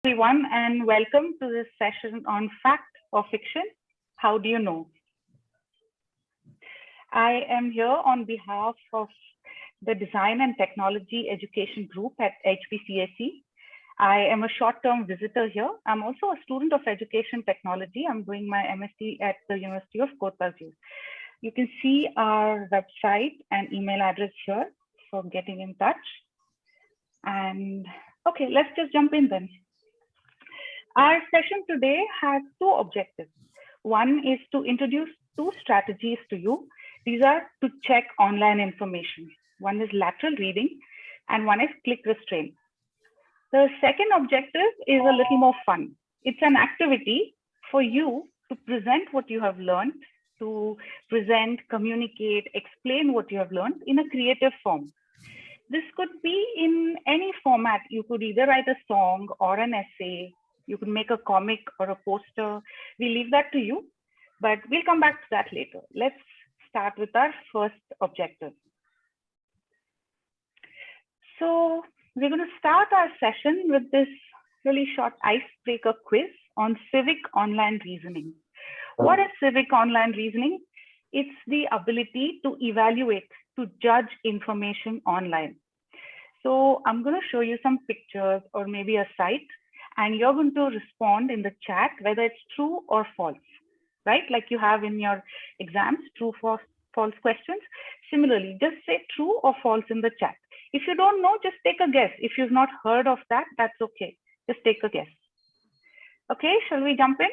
Everyone, and welcome to this session on fact or fiction. How do you know? I am here on behalf of the Design and Technology Education Group at HPCAC. I am a short-term visitor here. I'm also a student of Education Technology. I'm doing my MSc at the University of Kotazur. You can see our website and email address here for getting in touch. And okay, let's just jump in then. Our session today has two objectives. One is to introduce two strategies to you. These are to check online information. One is lateral reading and one is click restraint. The second objective is a little more fun. It's an activity for you to present what you have learned, to present, communicate, explain what you have learned in a creative form. This could be in any format. You could either write a song or an essay. You could make a comic or a poster. We leave that to you, but we'll come back to that later. Let's start with our first objective. So we're going to start our session with this really short icebreaker quiz on civic online reasoning. What is civic online reasoning? It's the ability to evaluate, to judge information online. So I'm going to show you some pictures or maybe a site, and you're going to respond in the chat whether it's true or false, right? Like you have in your exams, true, false questions. Similarly, just say true or false in the chat. If you don't know, just take a guess. If you've not heard of that, that's okay. Just take a guess. Okay, shall we jump in?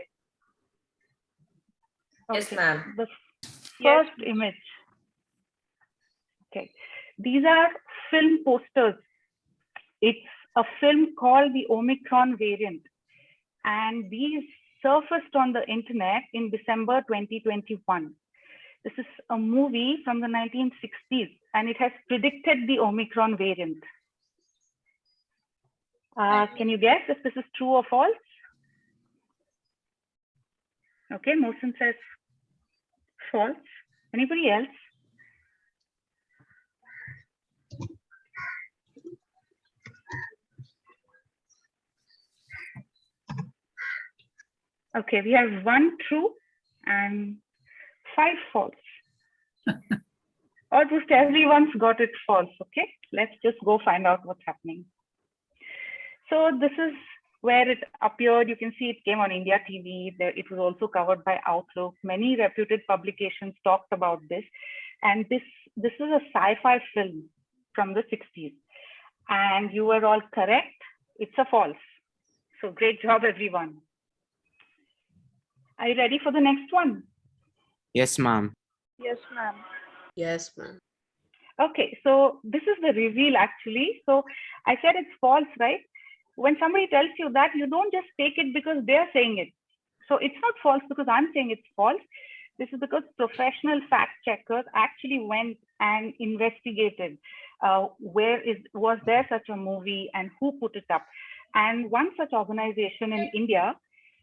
Okay. Yes, ma'am. The first image. Okay, these are film posters. It's a film called the Omicron variant, and these surfaced on the internet in December 2021. This is a movie from the 1960s, and it has predicted the Omicron variant. Can you guess if this is true or false? Okay, Mohsin says false. Anybody else? Okay, we have one true and 5 false. Almost everyone's got it false. Okay, let's just go find out what's happening. So this is where it appeared. You can see it came on India TV. It was also covered by Outlook. Many reputed publications talked about this. And this is a sci-fi film from the 60s. And you were all correct. It's a false. So great job, everyone. Are you ready for the next one? Yes, ma'am. Yes, ma'am. Yes, ma'am. Okay, so this is the reveal actually. So I said it's false, right? When somebody tells you that, you don't just take it because they're saying it. So it's not false because I'm saying it's false. This is because professional fact checkers actually went and investigated was there such a movie and who put it up. And one such organization in India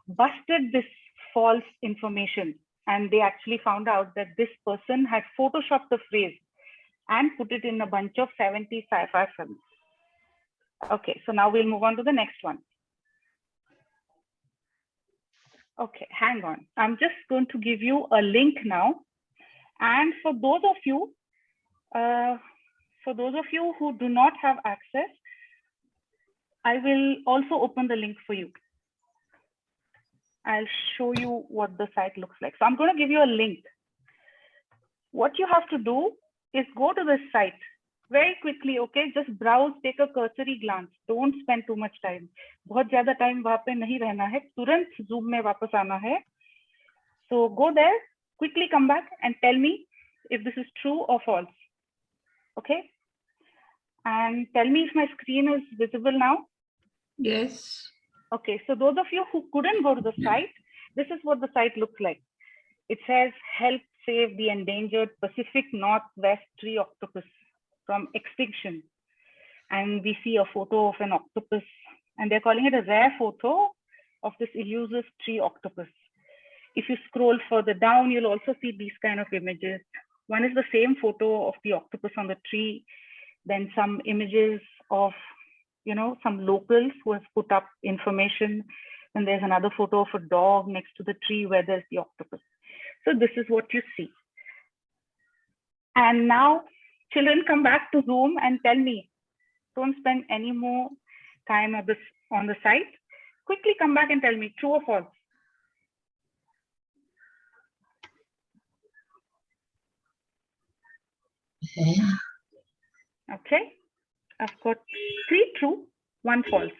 busted this false information, and they actually found out that this person had photoshopped the phrase and put it in a bunch of 70 sci-fi films. Okay, so now we'll move on to the next one. Okay, hang on. I'm just going to give you a link now. And for those of you who do not have access, I will also open the link for you. I'll show you what the site looks like. So I'm going to give you a link. What you have to do is go to this site very quickly, okay? Just browse, take a cursory glance. Don't spend too much time. बहुत ज़्यादा time वहाँ पे नहीं रहना है. तुरंत Zoom में वापस आना है. So go there, quickly come back and tell me if this is true or false. Okay? And tell me if my screen is visible now. Yes. Okay, so those of you who couldn't go to the site, this is what the site looks like. It says, help save the endangered Pacific Northwest tree octopus from extinction. And we see a photo of an octopus, and they're calling it a rare photo of this elusive tree octopus. If you scroll further down, you'll also see these kind of images. One is the same photo of the octopus on the tree, then some images of some locals who have put up information. And there's another photo of a dog next to the tree where there's the octopus. So this is what you see. And now children come back to Zoom and tell me, don't spend any more time on the site. Quickly come back and tell me, true or false? Okay, I've got 3 true, 1 false.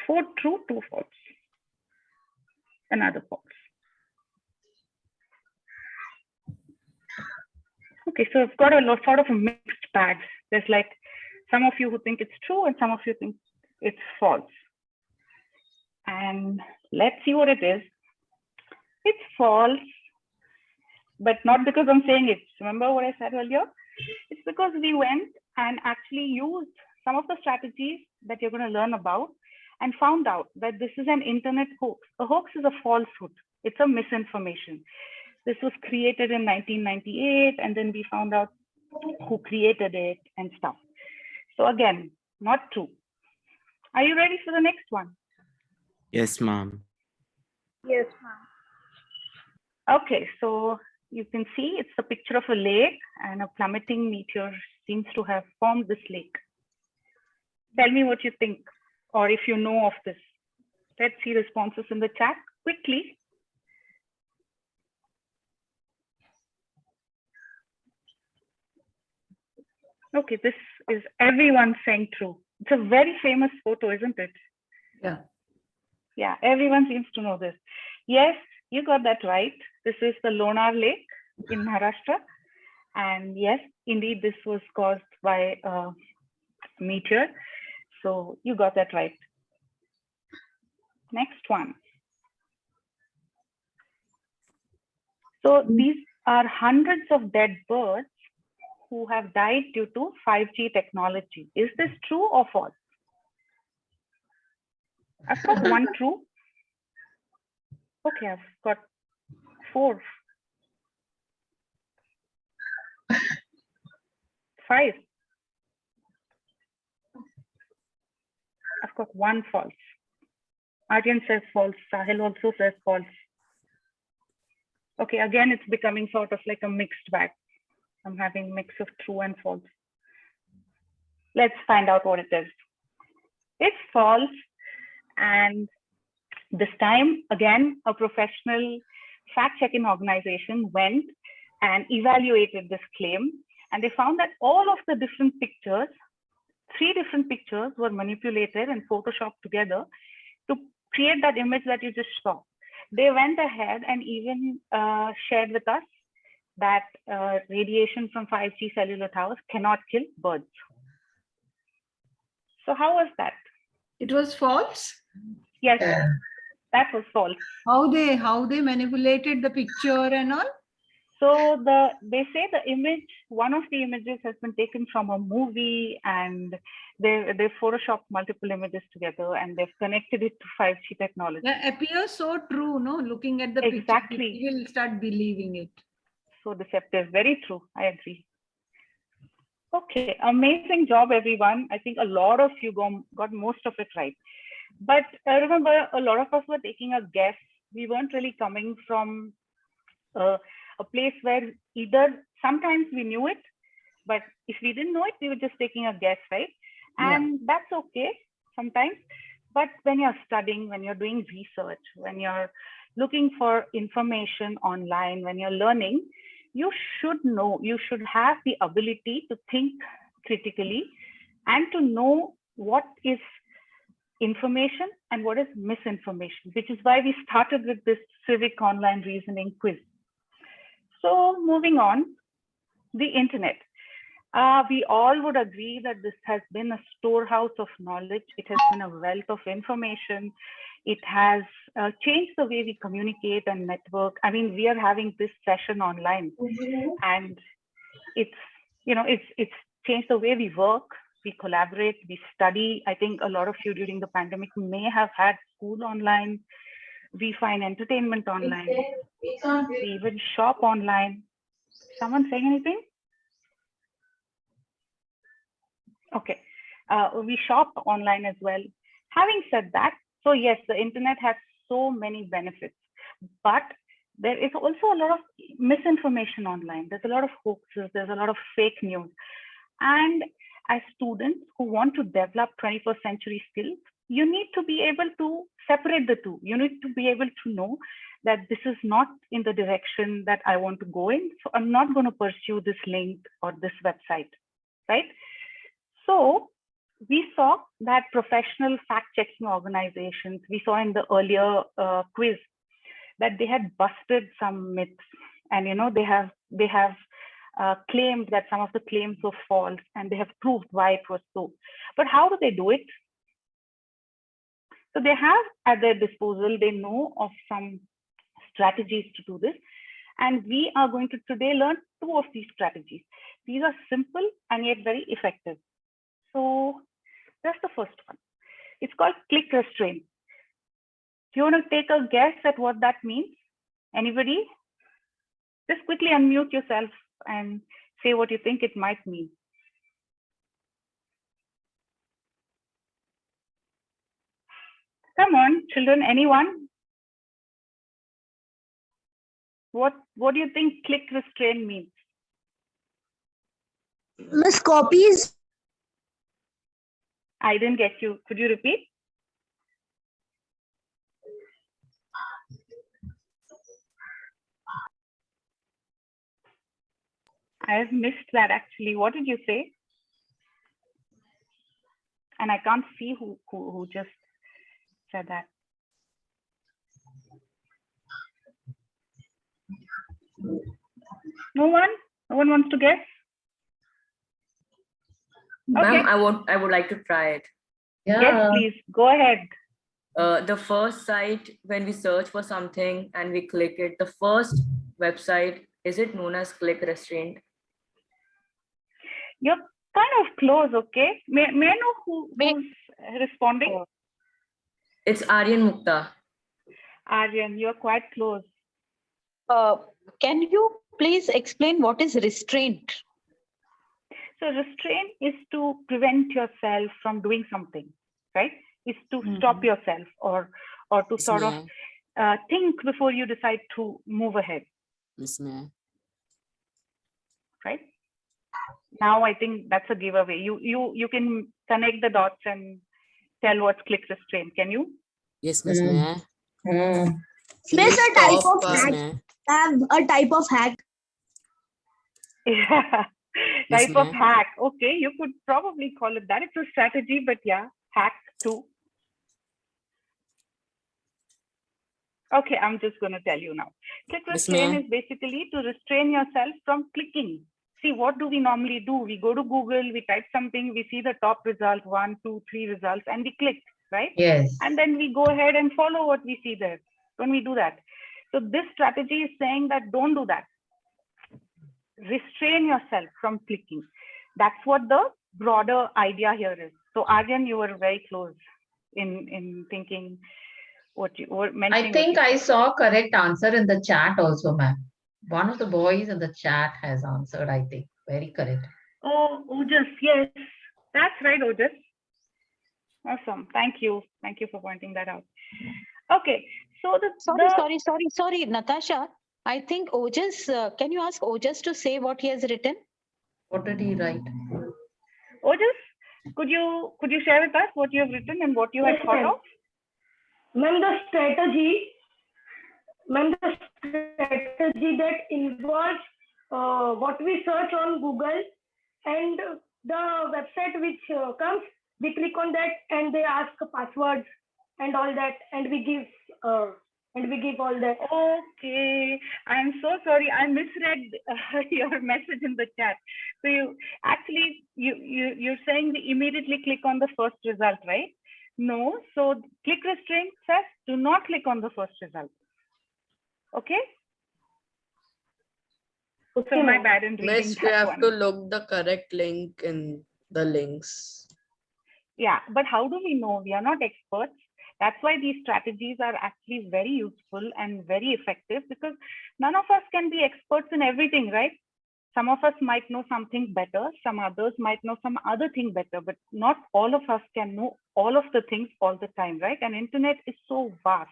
4 true, 2 false. Another false. Okay, so I've got a sort of a mixed bag. There's like some of you who think it's true and some of you think it's false. And let's see what it is. It's false, but not because I'm saying it. Remember what I said earlier? It's because we went and actually used some of the strategies that you're going to learn about and found out that this is an internet hoax. A hoax is a falsehood. It's a misinformation. This was created in 1998, and then we found out who created it and stuff. So again, not true. Are you ready for the next one? Yes, ma'am. Yes, ma'am. Okay, so you can see it's a picture of a lake, and a plummeting meteor seems to have formed this lake. Tell me what you think, or if you know of this. Let's see responses in the chat quickly. Okay, this is everyone saying true. It's a very famous photo, isn't it? Yeah. Yeah, everyone seems to know this. Yes, you got that right. This is the Lonar Lake in Maharashtra. And yes, indeed, this was caused by a meteor. So you got that right. Next one. So these are hundreds of dead birds who have died due to 5G technology. Is this true or false? I've got 1 true. Okay, I've got 4. 5. I've got 1 false. Aryan says false. Sahil also says false. Okay, again, it's becoming sort of like a mixed bag. I'm having a mix of true and false. Let's find out what it is. It's false. And this time, again, a professional fact-checking organization went and evaluated this claim. And they found that all of the different pictures, 3 different pictures, were manipulated and photoshopped together to create that image that you just saw. They went ahead and even shared with us that radiation from 5G cellular towers cannot kill birds. So how was that? It was false? Yes, that was false. How they manipulated the picture and all? So they say the image, one of the images has been taken from a movie, and they've photoshopped multiple images together and they've connected it to 5G technology. That appears so true, no? Looking at the Exactly. picture, you will start believing it. So deceptive, very true. I agree. Okay, amazing job, everyone. I think a lot of you got most of it right. But remember, a lot of us were taking a guess. We weren't really coming from a place where either sometimes we knew it, but if we didn't know it, we were just taking a guess, right? And that's okay sometimes. But when you're studying, when you're doing research, when you're looking for information online, when you're learning, you should know, you should have the ability to think critically and to know what is information and what is misinformation, which is why we started with this civic online reasoning quiz. So moving on, the internet. We all would agree that this has been a storehouse of knowledge. It has been a wealth of information. It has changed the way we communicate and network. I mean, we are having this session online, and it's changed the way we work, we collaborate, we study. I think a lot of you during the pandemic may have had school online. We find entertainment online. We even shop online. Someone saying anything? Okay. We shop online as well. Having said that, so yes, the internet has so many benefits, but there is also a lot of misinformation online. There's a lot of hoaxes, there's a lot of fake news. And as students who want to develop 21st century skills, you need to be able to separate the two. You need to be able to know that this is not in the direction that I want to go in. So I'm not going to pursue this link or this website, right? So we saw that professional fact-checking organizations, we saw in the earlier quiz that they had busted some myths, and they have claimed that some of the claims were false, and they have proved why it was so. But how do they do it? So they have at their disposal, they know of some strategies to do this, and we are going to today learn two of these strategies. These are simple and yet very effective. So that's the first one. It's called click restraint. Do you want to take a guess at what that means? Anybody? Just quickly unmute yourself and say what you think it might mean. Come on, children, anyone? What do you think click restraint means? Miss, copies. I didn't get you. Could you repeat? I have missed that actually. What did you say? And I can't see who just said that. No one? No one wants to guess? Okay. Ma'am, I would like to try it. Yes, please. Go ahead. The first site, when we search for something and we click it, the first website, is it known as click restraint? You're kind of close, okay? May I know who's responding? It's Aryan Mukta. Aryan, you're quite close. Can you please explain what is restraint? So restraint is to prevent yourself from doing something, right? Is to stop yourself or to sort of think before you decide to move ahead. Miss May. Right? Now I think that's a giveaway. You can connect the dots and tell what's click restraint. Can you? Yes, Miss May. Miss, a type of Miss hack. May. A type of hack. Yeah. Yes, Type of ma'am. hack. Okay, you could probably call it that. It's a strategy, but yeah, hack too. Okay, I'm just going to tell you now. Click Miss restrain May. is basically to restrain yourself from clicking. See, what do we normally do? We go to Google, we type something, we see the top result, 1, 2, 3 results, and we click, right? Yes. And then we go ahead and follow what we see there. When we do that. So this strategy is saying that don't do that. Restrain yourself from clicking. That's what the broader idea here is. So Aryan, you were very close in thinking what you were mentioning. I think I saw correct answer in the chat also, ma'am. One of the boys in the chat has answered, I think. Very correct. Oh, Ojas, yes. That's right, Ojas. Awesome. Thank you. Thank you for pointing that out. Okay. So Sorry, Natasha. I think Ojas, can you ask Ojas to say what he has written? What did he write? Ojas, could you share with us what you have written and what you had thought of? Ma'am, the strategy that involves what we search on Google and the website which comes, we click on that and they ask passwords and all that, and we give all that. Okay, I'm so sorry. I misread your message in the chat. So you're saying we immediately click on the first result, right? No. So click restraint says do not click on the first result. Okay. So my bad in reading. Miss, we have to look the correct link in the links. Yeah, but how do we know? We are not experts. That's why these strategies are actually very useful and very effective, because none of us can be experts in everything, right? Some of us might know something better, some others might know some other thing better, but not all of us can know all of the things all the time, right? And internet is so vast.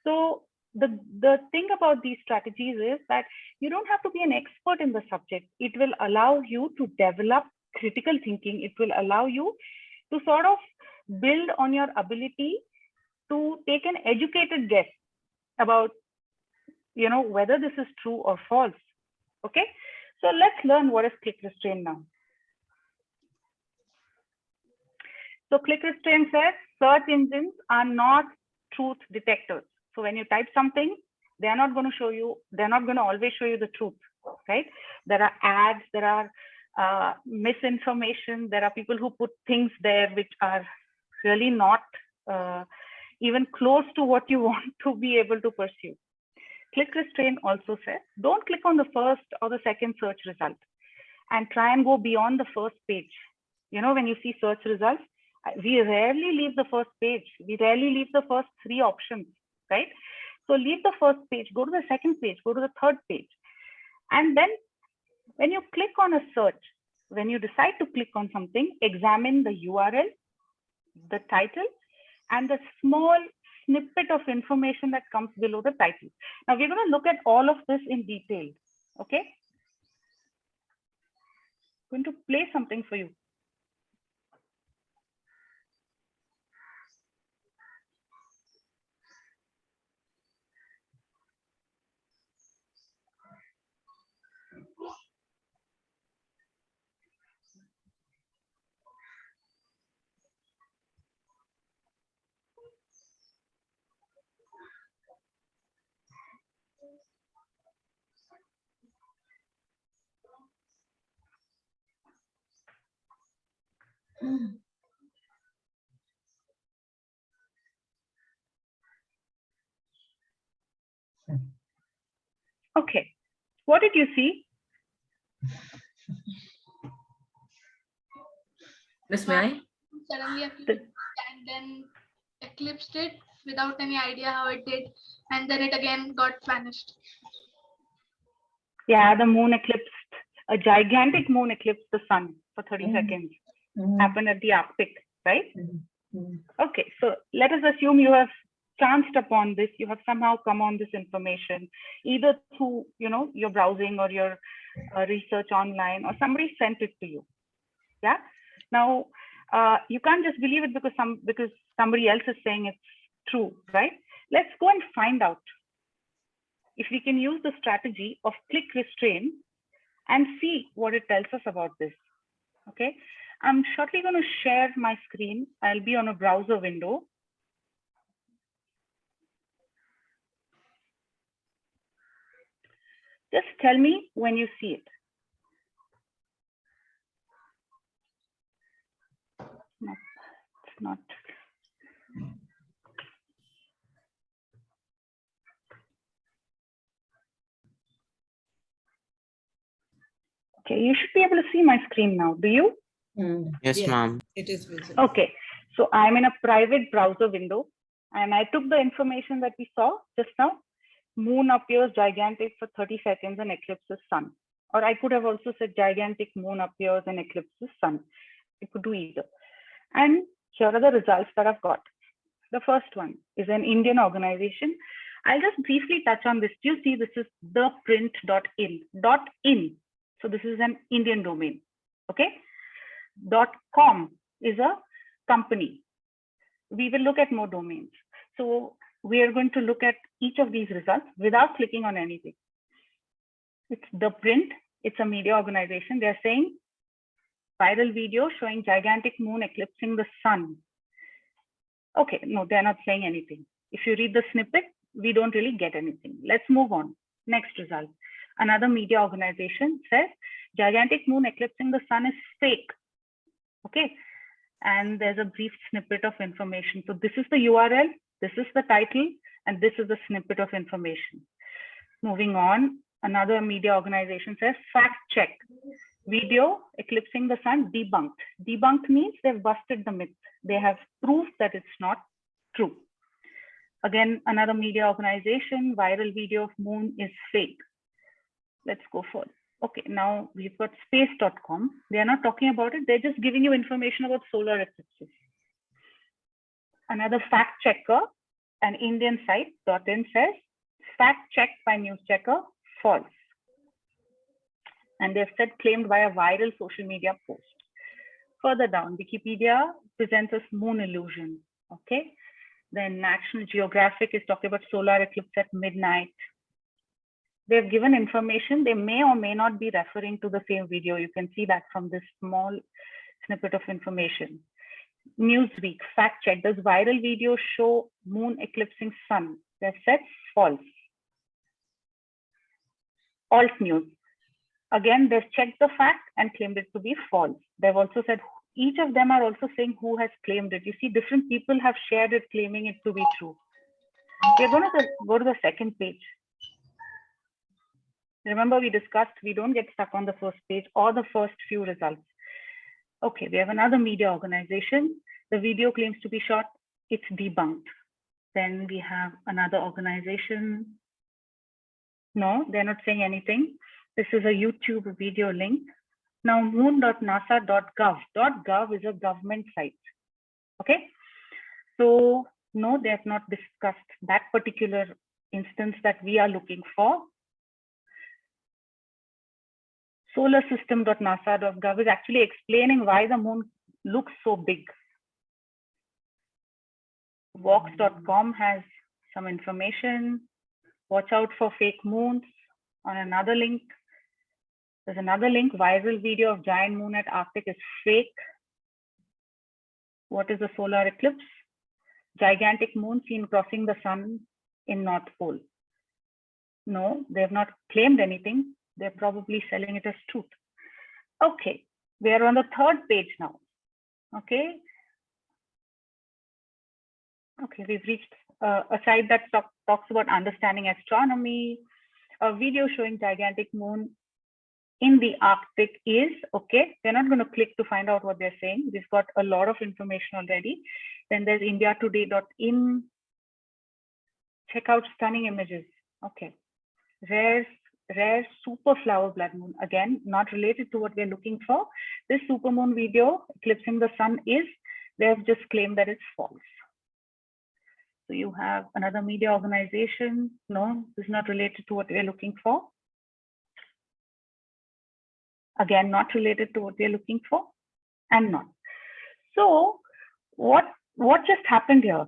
So the thing about these strategies is that you don't have to be an expert in the subject. It will allow you to develop critical thinking. It will allow you to sort of build on your ability to take an educated guess about, you know, whether this is true or false. Okay, so let's learn what is click restraint now. So click restraint says search engines are not truth detectors. So when you type something, they're not going to show you, they're not going to always show you the truth, right? There are ads, there are misinformation, there are people who put things there which are really not even close to what you want to be able to pursue. Click restraint also says, don't click on the first or the second search result and try and go beyond the first page. You know, when you see search results, we rarely leave the first page. We rarely leave the first 3 options, right? So leave the first page, go to the second page, go to the third page. And then when you click on a search, when you decide to click on something, examine the URL, the title, and the small snippet of information that comes below the title. Now we're going to look at all of this in detail, okay? I'm going to play something for you. Okay, what did you see? Miss, may I? Suddenly appeared and then eclipsed it without any idea how it did, and then it again got vanished. Yeah, the moon eclipsed, a gigantic moon eclipsed the sun for 30 seconds. Happened at the Arctic, right? Okay, so let us assume you have chanced upon this, you have somehow come on this information, either through, you know, your browsing or your research online, or somebody sent it to you. Yeah. Now, you can't just believe it because somebody else is saying it's true, right? Let's go and find out if we can use the strategy of click restraint and see what it tells us about this. Okay, I'm shortly going to share my screen. I'll be on a browser window. Just tell me when you see it. No, it's not. Okay, you should be able to see my screen now. Do you? Yes, ma'am. It is visible. Okay, so I'm in a private browser window and I took the information that we saw just now. Moon appears gigantic for 30 seconds and eclipses sun. Or I could have also said gigantic moon appears and eclipses sun. I could do either. And here are the results that I've got. The first one is an Indian organization. I'll just briefly touch on this. Do you see this is theprint.in. .in. So this is an Indian domain. Okay. .com is a company. We will look at more domains. So we are going to look at each of these results without clicking on anything. It's The Print. It's a media organization. They're saying viral video showing gigantic moon eclipsing the sun. Okay, no, they're not saying anything. If you read the snippet, we don't really get anything. Let's move on. Next result. Another media organization says gigantic moon eclipsing the sun is fake. Okay, and there's a brief snippet of information. So this is the URL, this is the title, and this is the snippet of information. Moving on, another media organization says fact check. Video eclipsing the sun debunked. Debunked means they've busted the myth. They have proof that it's not true. Again, another media organization, viral video of moon is fake. Let's go further. Okay, now we've got space.com. They are not talking about it. They're just giving you information about solar eclipses. Another fact checker, an Indian site, .in says, fact checked by news checker, false. And they've said claimed by a viral social media post. Further down, Wikipedia presents us moon illusion. Okay. Then National Geographic is talking about solar eclipse at midnight. They've given information. They may or may not be referring to the same video. You can see that from this small snippet of information. Newsweek, fact check. Does viral video show moon eclipsing sun? They've said false. Alt News. Again, they've checked the fact and claimed it to be false. They've also said, each of them are also saying who has claimed it. You see, different people have shared it, claiming it to be true. We're going to go to the second page. Remember, we discussed, we don't get stuck on the first page or the first few results. Okay, we have another media organization. The video claims to be shot. It's debunked. Then we have another organization. No, they're not saying anything. This is a YouTube video link. Now, moon.nasa.gov. .gov is a government site. Okay. So, no, they have not discussed that particular instance that we are looking for. Solarsystem.nasa.gov is actually explaining why the moon looks so big. Vox.com has some information. Watch out for fake moons on another link. There's another link, viral video of giant moon at Arctic is fake. What is a solar eclipse? Gigantic moon seen crossing the sun in North Pole. No, they have not claimed anything. They're probably selling it as truth. Okay, we are on the third page now. Okay. Okay, we've reached a site that talks about understanding astronomy. A video showing gigantic moon in the Arctic is, okay, we're not going to click to find out what they're saying. We've got a lot of information already. Then there's indiatoday.in. Check out stunning images. Okay. Rare super flower blood moon. Again, not related to what we're looking for. This supermoon video eclipsing the sun is, they have just claimed that it's false. So you have another media organization. No, this is not related to what we're looking for. Again, not related to what we're looking for, and not. So what just happened here?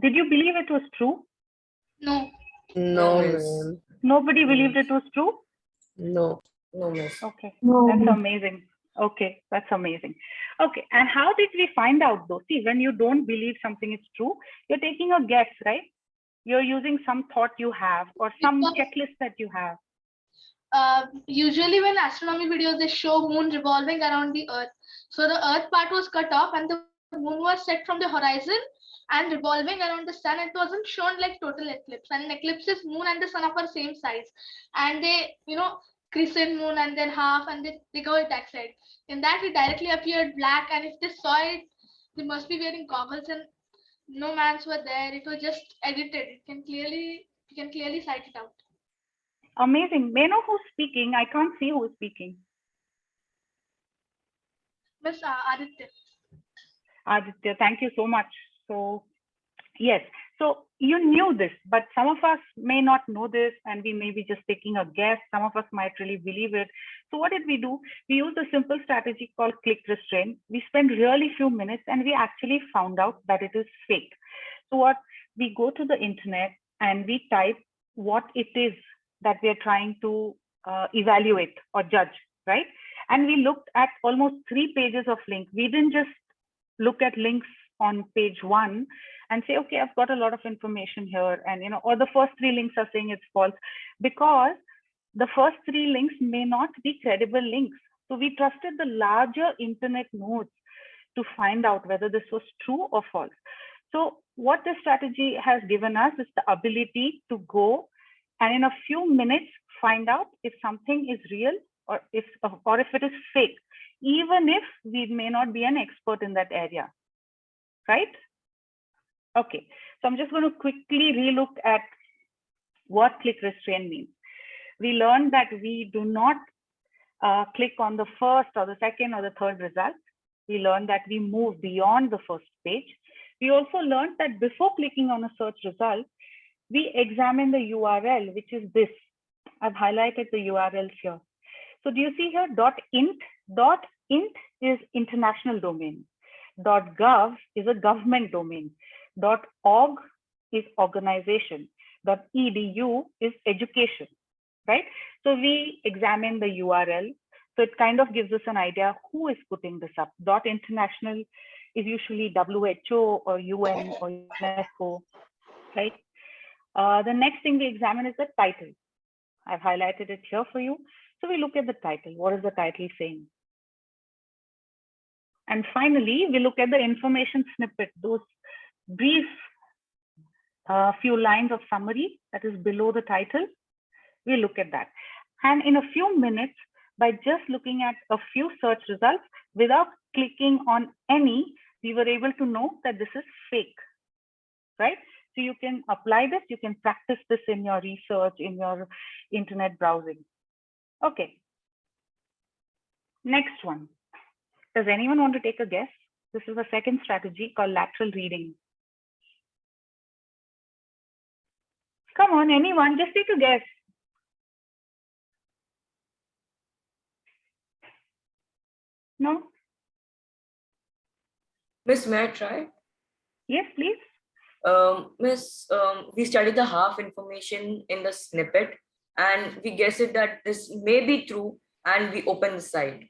Did you believe it was true? No. No, Yes. ma'am. Nobody believed it was true? No. No, miss. Okay, No. that's amazing. Okay, that's amazing. Okay, and how did we find out though? See, when you don't believe something is true, you're taking a guess, right? You're using some thought you have or some checklist that you have. Usually when astronomy videos, they show moon revolving around the earth. So the earth part was cut off and the moon was set from the horizon and revolving around the sun. It wasn't shown like total eclipse. And an eclipse is moon and the sun are same size. And they, crescent moon and then half and they go at that side. In that it directly appeared black, and if they saw it, they must be wearing goggles and no mans were there. It was just edited. You can clearly sight it out. Amazing. May I know who's speaking? I can't see who's speaking. Miss Aditya. Aditya, thank you so much. So yes, so you knew this, but some of us may not know this and we may be just taking a guess. Some of us might really believe it. So what did we do? We used a simple strategy called click restrain. We spent really few minutes and we actually found out that it is fake. So what we go to the internet and we type what it is that we are trying to evaluate or judge, right? And we looked at almost 3 pages of link. We didn't just look at links on page 1 and say, okay, I've got a lot of information here, and or the first 3 links are saying it's false, because the first 3 links may not be credible links. So we trusted the larger internet nodes to find out whether this was true or false. So what this strategy has given us is the ability to go and in a few minutes find out if something is real or if it is fake, even if we may not be an expert in that area, right? Okay, so I'm just going to quickly relook at what click restrain means. we learned that we do not click on the first or the second or the third result. We learned that we move beyond the first page. We also learned that before clicking on a search result, we examine the URL, which is this. I've highlighted the URLs here. So do you see here .int? .int is international domain. .gov is a government domain. .org is organization. .edu is education, right? So we examine the URL. So it kind of gives us an idea who is putting this up. .international is usually WHO or UN or UNESCO, right? The next thing we examine is the title. I've highlighted it here for you. So we look at the title. What is the title saying? And finally, we look at the information snippet, those brief few lines of summary that is below the title. We look at that. And in a few minutes, by just looking at a few search results without clicking on any, we were able to know that this is fake, right? So you can apply this, you can practice this in your research, in your internet browsing. Okay. Next one. Does anyone want to take a guess? This is a second strategy called lateral reading. Come on, anyone, just take a guess. No? Miss, may I try? Yes, please. Miss, we study the half information in the snippet and we guess it that this may be true and we open the site.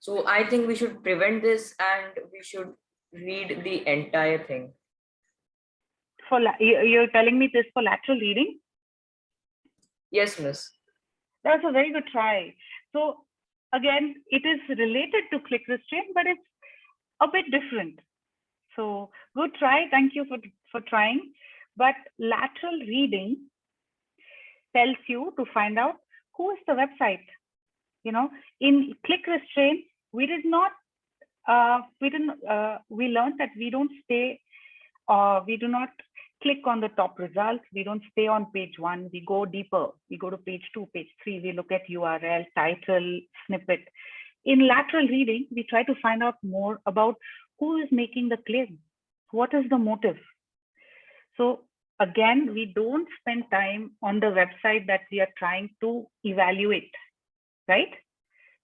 So I think we should prevent this and we should read the entire thing. You're telling me this for lateral reading? Yes, miss. That's a very good try. So again, it is related to click restraint, but it's a bit different. So good try. Thank you for trying. But lateral reading tells you to find out who is the website. You know, in click restraint, we learned that we don't stay, we do not click on the top results. We don't stay on page 1. We go deeper. We go to page 2, page 3. We look at URL, title, snippet. In lateral reading, we try to find out more about who is making the claim. What is the motive? So again, we don't spend time on the website that we are trying to evaluate, right?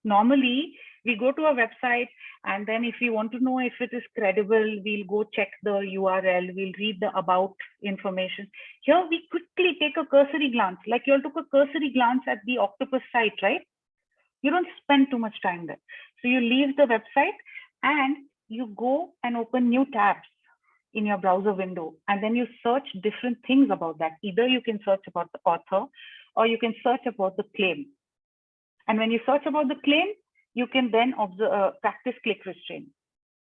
Normally, we go to a website and then if we want to know if it is credible, we'll go check the URL, we'll read the about information. Here, we quickly take a cursory glance, like you all took a cursory glance at the octopus site, right? You don't spend too much time there. So you leave the website and you go and open new tabs in your browser window, and then you search different things about that. Either you can search about the author or you can search about the claim. And when you search about the claim, you can then practice click restraint.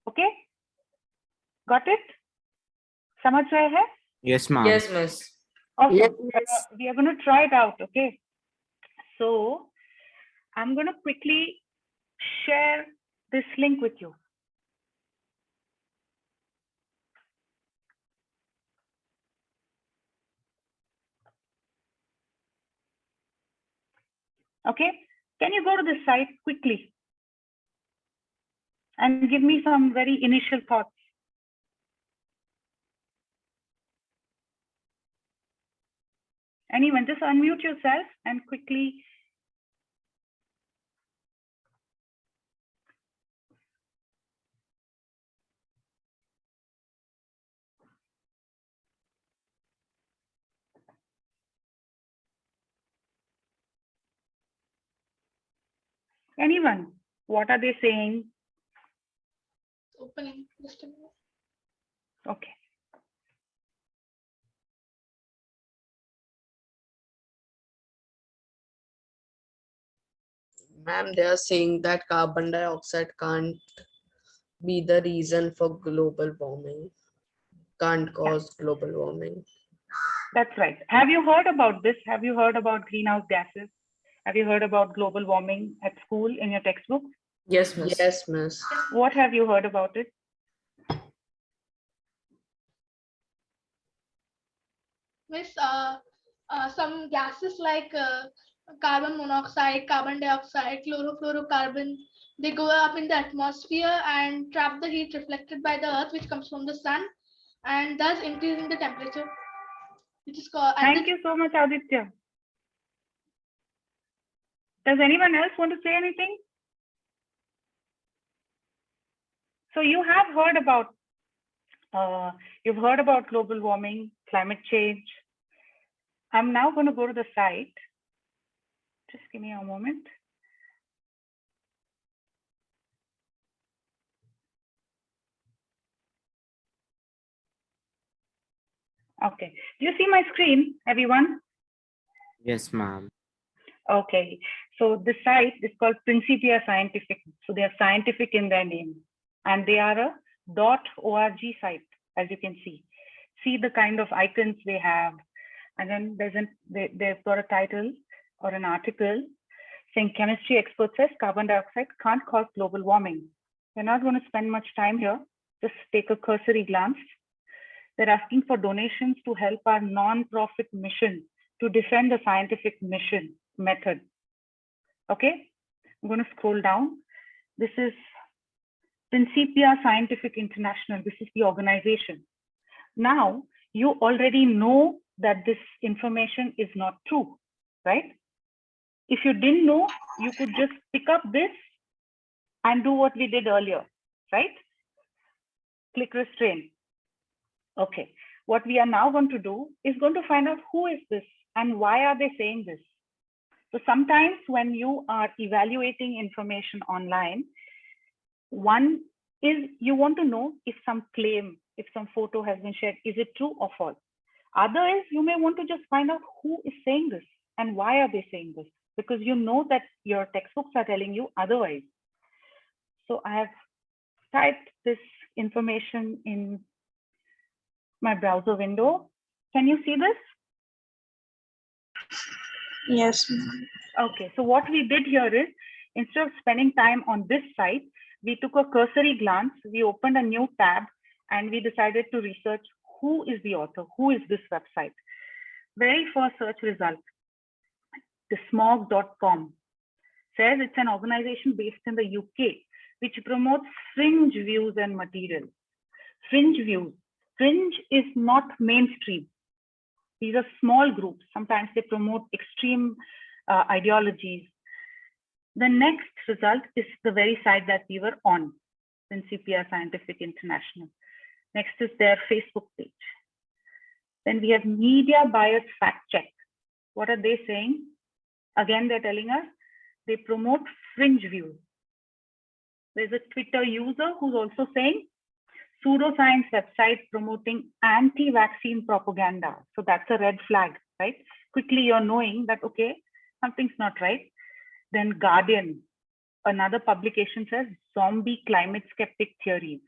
Okay? Got it? Samajh rahe hai? Yes, ma'am. Yes, miss. Awesome. Yes. We are going to try it out. Okay. So I'm going to quickly share this link with you. Okay. Can you go to this site quickly and give me some very initial thoughts? Anyone, just unmute yourself and quickly. Anyone, what are they saying? Opening. Just a minute. Okay. Ma'am, they are saying that carbon dioxide can't be the reason for global warming, can't cause global warming. That's right. Have you heard about this? Have you heard about greenhouse gases? Have you heard about global warming at school in your textbook? Yes, miss. Yes, miss. What have you heard about it? Miss, some gases like carbon monoxide, carbon dioxide, chlorofluorocarbon. They go up in the atmosphere and trap the heat reflected by the earth, which comes from the sun, and thus increasing the temperature, which is called. Thank you so much, Aditya. Does anyone else want to say anything? So you have heard about, you've heard about global warming, climate change. I'm now going to go to the site. Just give me a moment. Okay. Do you see my screen, everyone? Yes, ma'am. Okay. So the site is called Principia Scientific. So they are scientific in their name. And they are a .org site, as you can see. See the kind of icons they have. And then they've got a title or an article saying chemistry expert says carbon dioxide can't cause global warming. We're not going to spend much time here. Just take a cursory glance. They're asking for donations to help our non-profit mission to defend the scientific method. Okay, I'm going to scroll down. This is Principia Scientific International. This is the organization. Now, you already know that this information is not true, right? If you didn't know, you could just pick up this and do what we did earlier, right? Click restrain. Okay, what we are now going to do is going to find out who is this and why are they saying this. So sometimes when you are evaluating information online, one is you want to know if some claim, if some photo has been shared, is it true or false? Other is you may want to just find out who is saying this and why are they saying this, because you know that your textbooks are telling you otherwise. So I have typed this information in my browser window. Can you see this? Yes. Okay, so what we did here is, instead of spending time on this site, we took a cursory glance, we opened a new tab, and we decided to research who is the author, who is this website. Very first search result, thesmog.com, says it's an organization based in the UK, which promotes fringe views and materials. Fringe views. Fringe is not mainstream. These are small groups. Sometimes they promote extreme ideologies. The next result is the very site that we were on, Principia Scientific International. Next is their Facebook page. Then we have media bias fact check. What are they saying? Again, they're telling us they promote fringe views. There's a Twitter user who's also saying pseudoscience website promoting anti-vaccine propaganda. So that's a red flag, right? Quickly you're knowing that, okay, something's not right. Then Guardian, another publication, says zombie climate skeptic theories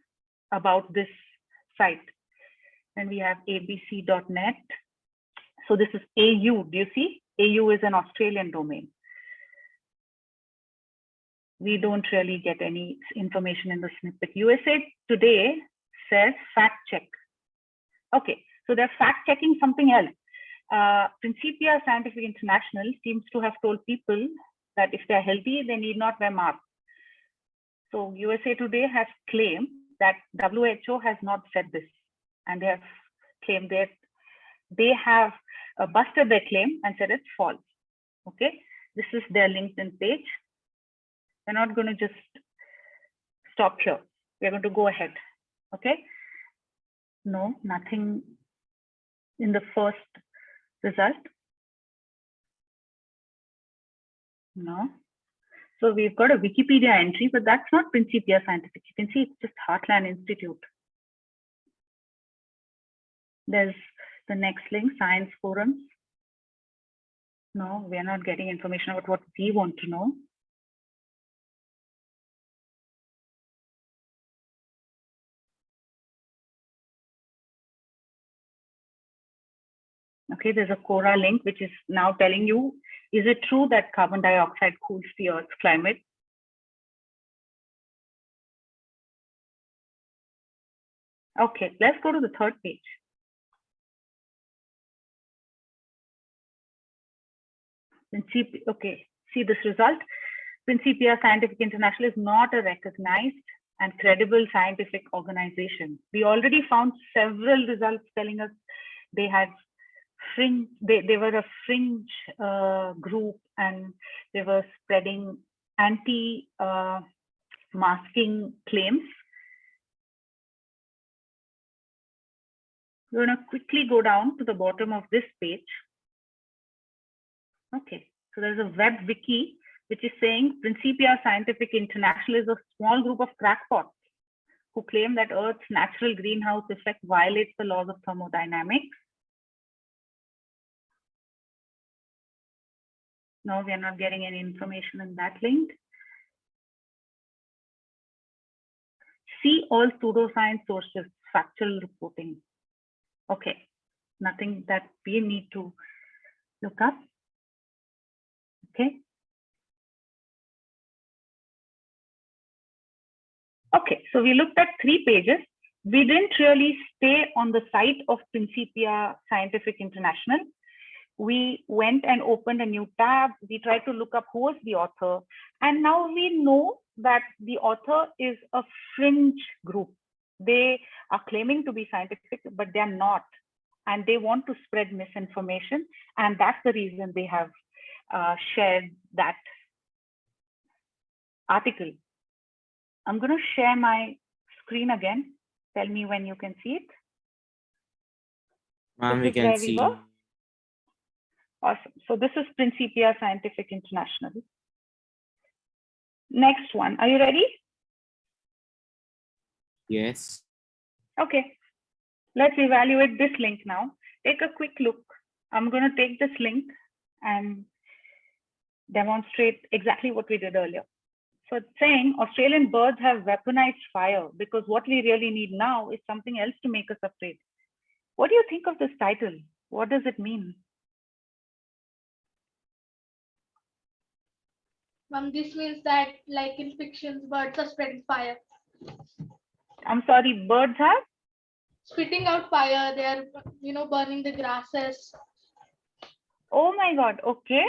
about this site. Then we have abc.net. So this is AU, do you see? AU is an Australian domain. We don't really get any information in the snippet. USA Today says fact check. Okay, so they're fact checking something else. Principia Scientific International seems to have told people that if they're healthy, they need not wear masks. So USA Today has claimed that WHO has not said this, and they have claimed that they have busted their claim and said it's false. Okay, this is their LinkedIn page. We're not going to just stop here. We're going to go ahead. Okay. No, nothing in the first result. No. So we've got a Wikipedia entry, but that's not Principia Scientific. You can see it's just Heartland Institute. There's the next link, Science Forums. No, we're not getting information about what we want to know. Okay, there's a Quora link, which is now telling you, is it true that carbon dioxide cools the Earth's climate? Okay, let's go to the third page. Okay, see this result. Principia Scientific International is not a recognized and credible scientific organization. We already found several results telling us they had fringe, they were a fringe group, and they were spreading anti-masking claims. We're going to quickly go down to the bottom of this page. Okay, so there's a web wiki which is saying Principia Scientific International is a small group of crackpots who claim that Earth's natural greenhouse effect violates the laws of thermodynamics. No, we are not getting any information in that link. See all pseudoscience sources, factual reporting. Okay, nothing that we need to look up. Okay. Okay, so we looked at 3 pages. We didn't really stay on the site of Principia Scientific International. We went and opened a new tab. We tried to look up who was the author. And now we know that the author is a fringe group. They are claiming to be scientific, but they are not. And they want to spread misinformation. And that's the reason they have shared that article. I'm going to share my screen again. Tell me when you can see it. Ma'am, we can see. Awesome. So this is Principia Scientific International. Next one. Are you ready? Yes. Okay. Let's evaluate this link now. Take a quick look. I'm going to take this link and demonstrate exactly what we did earlier. So it's saying Australian birds have weaponized fire because what we really need now is something else to make us afraid. What do you think of this title? What does it mean? This means that, like in fictions, birds are spreading fire. I'm sorry, birds have? Spitting out fire. They are, burning the grasses. Oh my God. Okay.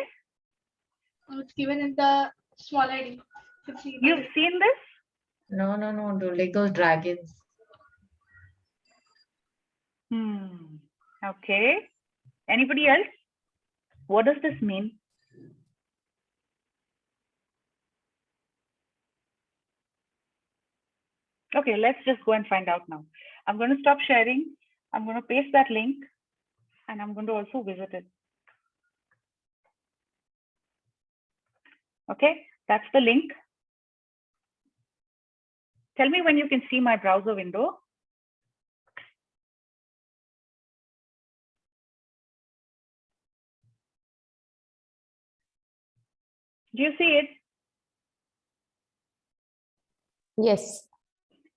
It's given in the small ID. You've seen this? No, like those dragons. Okay. Anybody else? What does this mean? Okay, let's just go and find out now. I'm going to stop sharing. I'm going to paste that link and I'm going to also visit it. Okay, that's the link. Tell me when you can see my browser window. Do you see it? Yes.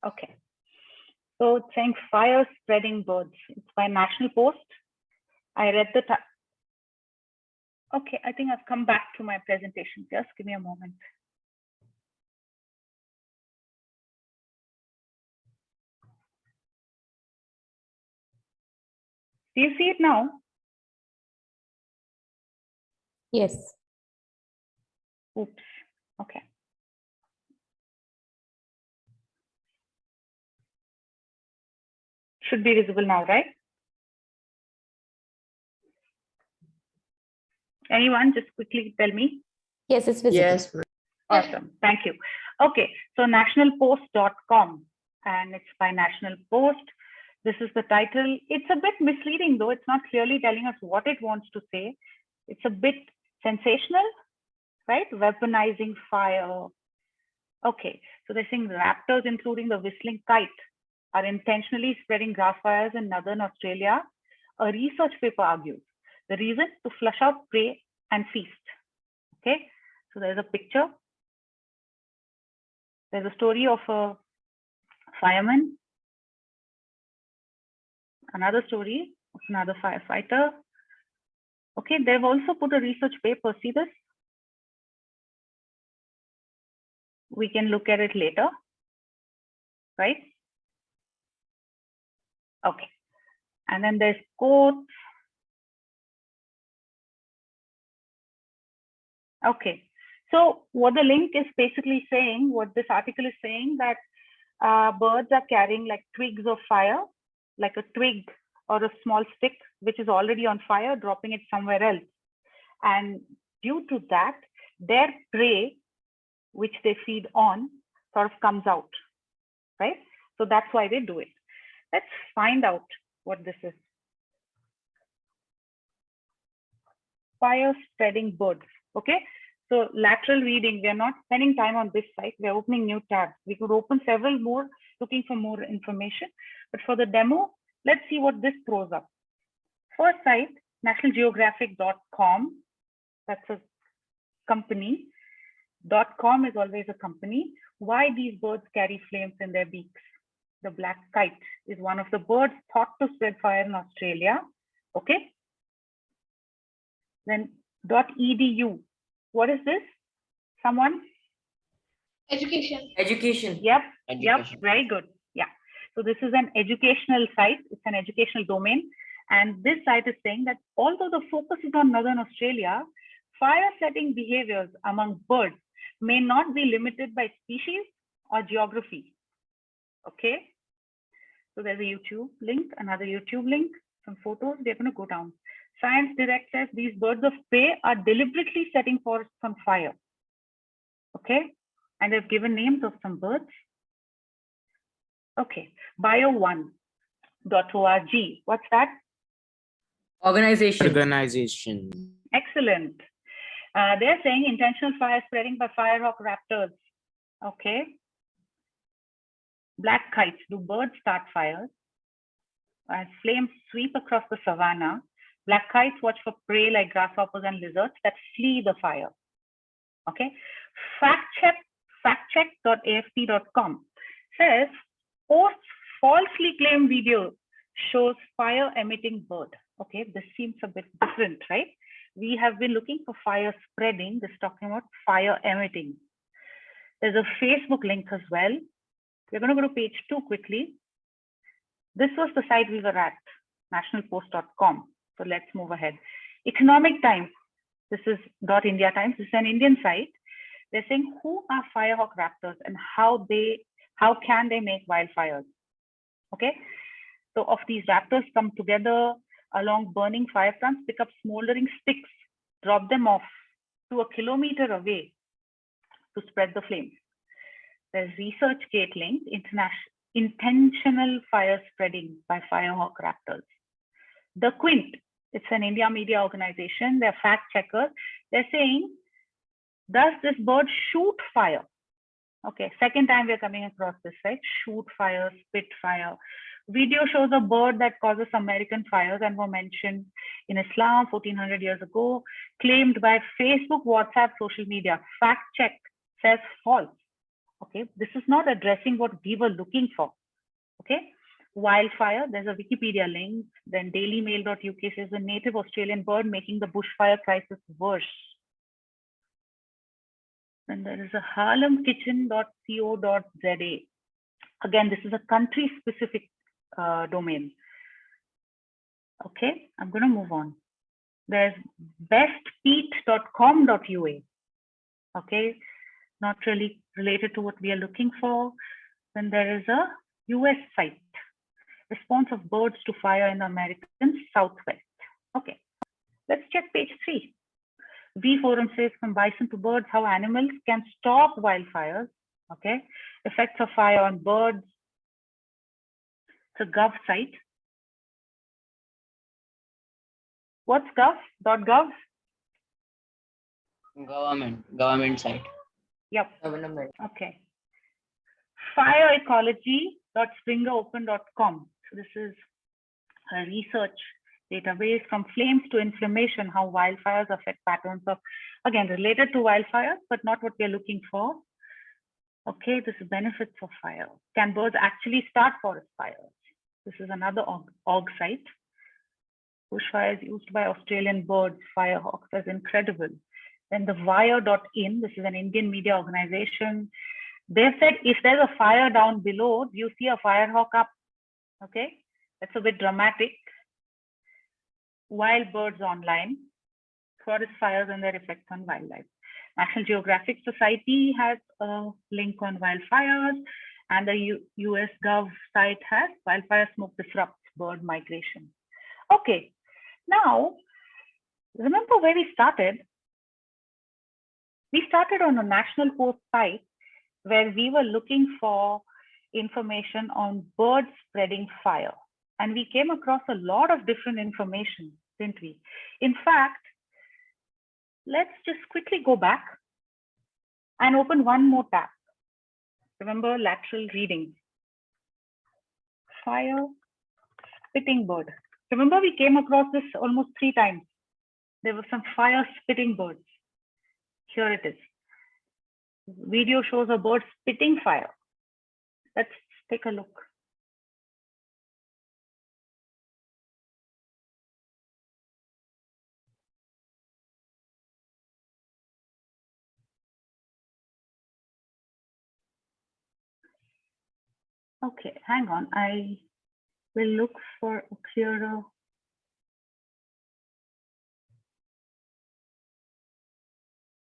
Okay. So it's saying fire spreading birds. It's by National Post. I read the okay, I think I've come back to my presentation. Just give me a moment. Do you see it now? Yes. Oops. Okay. Should be visible now, right? Anyone just quickly tell me? Yes, it's visible. Yes, ma'am. Awesome. Thank you. Okay. So nationalpost.com, and it's by National Post. This is the title. It's a bit misleading, though. It's not clearly telling us what it wants to say. It's a bit sensational, right? Weaponizing fire. Okay. So they're saying raptors, including the whistling kite, are intentionally spreading grass fires in northern Australia. A research paper argues the reason to flush out prey and feast. Okay. So there's a picture. There's a story of a fireman. Another story of another firefighter. Okay, they've also put a research paper. See this? We can look at it later, right? Okay. And then there's quotes. Okay. So what the link is basically saying, what this article is saying, that birds are carrying like twigs of fire, like a twig or a small stick, which is already on fire, dropping it somewhere else. And due to that, their prey, which they feed on, sort of comes out, right? So that's why they do it. Let's find out what this is. Fire spreading birds. Okay. So lateral reading, we are not spending time on this site. We're opening new tabs. We could open several more, looking for more information. But for the demo, let's see what this throws up. First site, nationalgeographic.com. That's a company. .com is always a company. Why these birds carry flames in their beaks? The black kite is one of the birds thought to spread fire in Australia. Okay. Then .edu. What is this? Someone? Education. Education. Yep. Education. Yep. Very good. Yeah. So this is an educational site. It's an educational domain. And this site is saying that although the focus is on Northern Australia, fire-setting behaviors among birds may not be limited by species or geography. Okay. So there's a YouTube link, another YouTube link, some photos. We're going to go down. Science Direct says these birds of prey are deliberately setting forests on fire. Okay. And they've given names of some birds. Okay. Bio1.org. What's that? Organization. Organization. Excellent. They're saying intentional fire spreading by firehawk raptors. Okay. Black kites. Do birds start fires? As flames sweep across the savanna, black kites watch for prey like grasshoppers and lizards that flee the fire. Okay. Factcheck.afp.com says posts falsely claimed video shows fire emitting bird. Okay, this seems a bit different, right? We have been looking for fire spreading. This is talking about fire emitting. There's a Facebook link as well. We're going to go to page 2 quickly. This was the site we were at, nationalpost.com. So let's move ahead. Economic Times. This is .India Times. This is an Indian site. They're saying who are firehawk raptors and how can they make wildfires? Okay. So of these raptors come together along burning fire fronts, pick up smoldering sticks, drop them off to a kilometer away to spread the flames. There's ResearchGate link, intentional fire spreading by firehawk raptors. The Quint, it's an India media organization. They're fact checkers. They're saying, does this bird shoot fire? Okay, second time we're coming across this, right? Shoot fire, spit fire. Video shows a bird that causes American fires and were mentioned in Islam 1400 years ago, claimed by Facebook, WhatsApp, social media. Fact check says false. Okay, this is not addressing what we were looking for. Okay, wildfire, there's a Wikipedia link. Then dailymail.uk says a native Australian bird making the bushfire crisis worse. And there is a harlemkitchen.co.za. Again, this is a country specific domain. Okay, I'm going to move on. There's bestpeat.com.ua. Okay, not really related to what we are looking for. Then there is a US site, response of birds to fire in the American Southwest. Okay, let's check page 3. V Forum says from bison to birds, how animals can stop wildfires. Okay, effects of fire on birds. It's a Gov site. What's Gov.gov? Government site. Yep. Government. Okay. Fireecology.springeropen.com. So this is a research database from flames to inflammation, how wildfires affect patterns of, again, related to wildfires, but not what we're looking for. Okay, this is benefits of fire. Can birds actually start forest fires? This is another org site. Bushfires used by Australian birds, firehawks, that's incredible. Then the wire.in, this is an Indian media organization. They've said if there's a fire down below, do you see a firehawk up? Okay, that's a bit dramatic. Wild birds online, forest fires and their effects on wildlife. National Geographic Society has a link on wildfires, and the US Gov site has wildfire smoke disrupts bird migration. Okay, now remember where we started? We started on a National Post site where we were looking for information on birds spreading fire. And we came across a lot of different information, didn't we? In fact, let's just quickly go back and open one more tab. Remember lateral reading. Fire spitting bird. Remember we came across this almost 3 times. There were some fire spitting birds. Here it is. Video shows a bird spitting fire. Let's take a look. Okay, hang on. I will look for a clearer.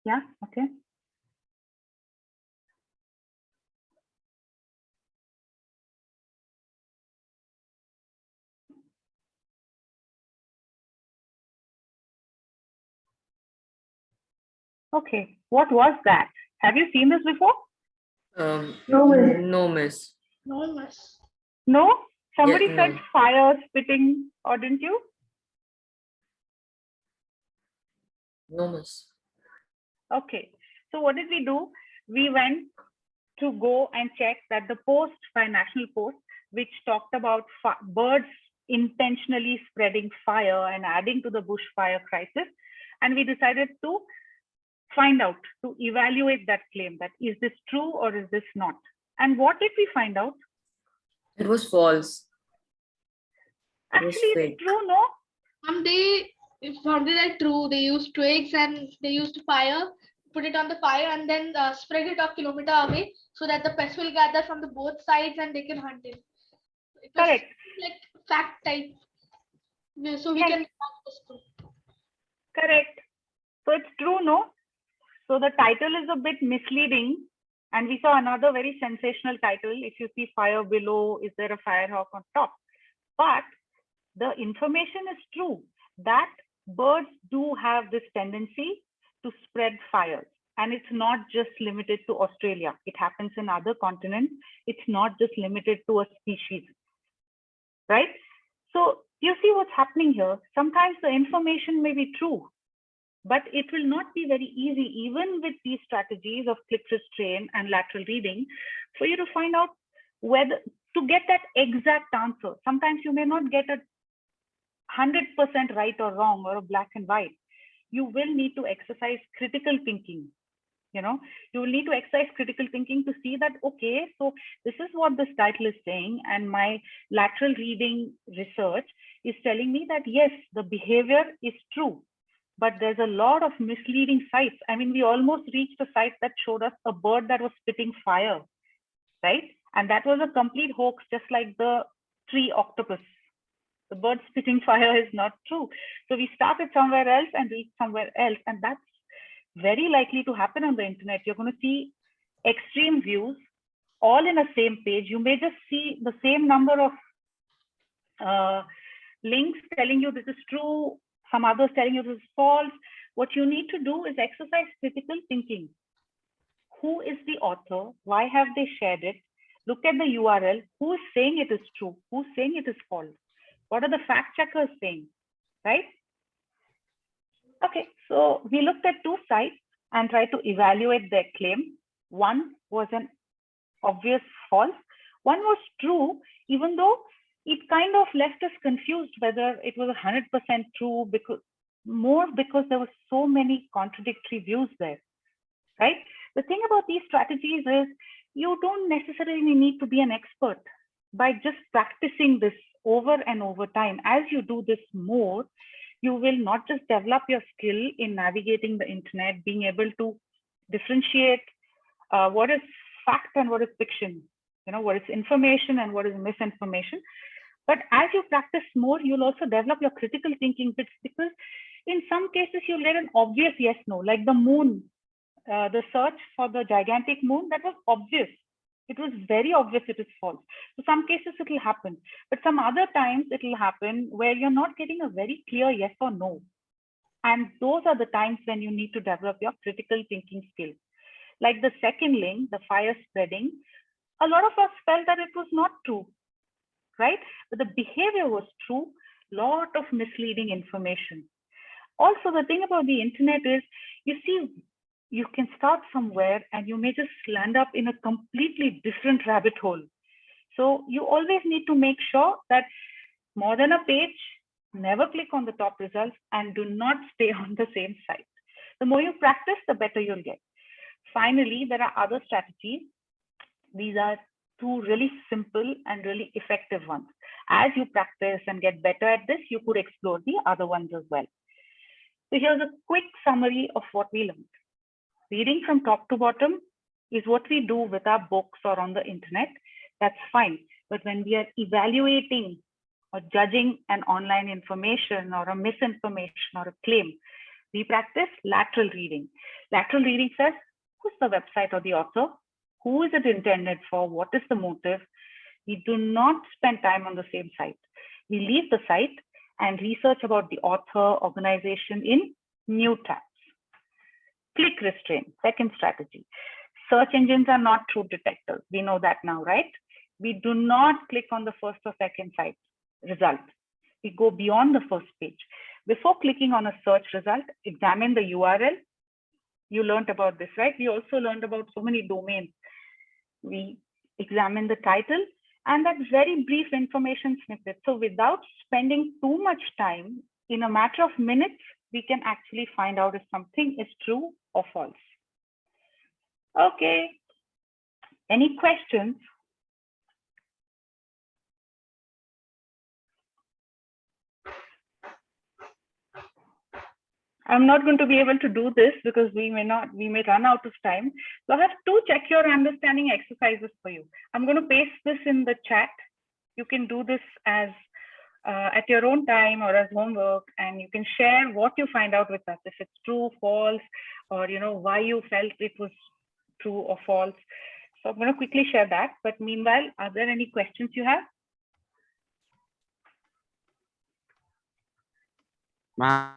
Yeah, okay. Okay, what was that? Have you seen this before? No, miss. No, miss. No? Somebody Yeah, said no. fire spitting, or didn't you? No, miss. Okay, so what did we do? We went to go and check that the post by National Post, which talked about birds intentionally spreading fire and adding to the bushfire crisis. And we decided to find out, to evaluate that claim, that is this true or is this not? And what did we find out? It was false. It was Actually, it's fake. true, no? They found it that true. They used twigs and they used fire, put it on the fire, and then spread it a kilometer away so that the pests will gather from the both sides and they can hunt it. It was Correct. like fact type. So we Yes. can. Correct. So it's true, no? So the title is a bit misleading. And we saw another very sensational title. If you see fire below, is there a firehawk on top? But the information is true that birds do have this tendency to spread fires. And it's not just limited to Australia. It happens in other continents. It's not just limited to a species, right? So you see what's happening here. Sometimes the information may be true, but it will not be very easy, even with these strategies of click restrain and lateral reading, for you to find out whether to get that exact answer. Sometimes you may not get a 100% right or wrong or a black and white. You will need to exercise critical thinking. You will need to exercise critical thinking to see that, okay, so this is what this title is saying, and my lateral reading research is telling me that yes, the behavior is true, but there's a lot of misleading sites. I mean, we almost reached a site that showed us a bird that was spitting fire, right? And that was a complete hoax, just like the tree octopus. The bird spitting fire is not true. So we started somewhere else and reached somewhere else, and that's very likely to happen on the internet. You're going to see extreme views all in a same page. You may just see the same number of links telling you this is true, some others telling you this is false. What you need to do is exercise critical thinking. Who is the author? Why have they shared it? Look at the URL. Who is saying it is true? Who's saying it is false? What are the fact checkers saying, right? Okay, so we looked at 2 sites and tried to evaluate their claim. One was an obvious false. One was true, even though it kind of left us confused whether it was 100% true, because there were so many contradictory views there, right? The thing about these strategies is you don't necessarily need to be an expert. By just practicing this over and over time, as you do this more, you will not just develop your skill in navigating the internet, being able to differentiate what is fact and what is fiction, what is information and what is misinformation. But as you practice more, you'll also develop your critical thinking bits, because in some cases you'll get an obvious yes, no, like the moon the search for the gigantic moon, that was obvious. It was very obvious it is false. So some cases it will happen, but some other times it will happen where you're not getting a very clear yes or no. And those are the times when you need to develop your critical thinking skills. Like the second link, the fire spreading, a lot of us felt that it was not true, right? But the behavior was true, lot of misleading information. Also, the thing about the internet is, you see, you can start somewhere and you may just land up in a completely different rabbit hole. So you always need to make sure that more than a page, never click on the top results and do not stay on the same site. The more you practice, the better you'll get. Finally, there are other strategies. These are two really simple and really effective ones. As you practice and get better at this, you could explore the other ones as well. So here's a quick summary of what we learned. Reading from top to bottom is what we do with our books or on the internet. That's fine. But when we are evaluating or judging an online information or a misinformation or a claim, we practice lateral reading. Lateral reading says, who's the website or the author? Who is it intended for? What is the motive? We do not spend time on the same site. We leave the site and research about the author, organization in new tabs. Click restrain, second strategy. Search engines are not truth detectors. We know that now, right? We do not click on the first or second site result. We go beyond the first page. Before clicking on a search result, examine the URL. You learned about this, right? We also learned about so many domains. We examine the title and that very brief information snippet. So without spending too much time, in a matter of minutes, we can actually find out if something is true or false. Okay. Any questions? I'm not going to be able to do this because we may run out of time. So I have two check your understanding exercises for you. I'm going to paste this in the chat. You can do this as at your own time or as homework, and you can share what you find out with us, if it's true, false, or why you felt it was true or false. So I'm going to quickly share that. But meanwhile, are there any questions you have? Ma'am,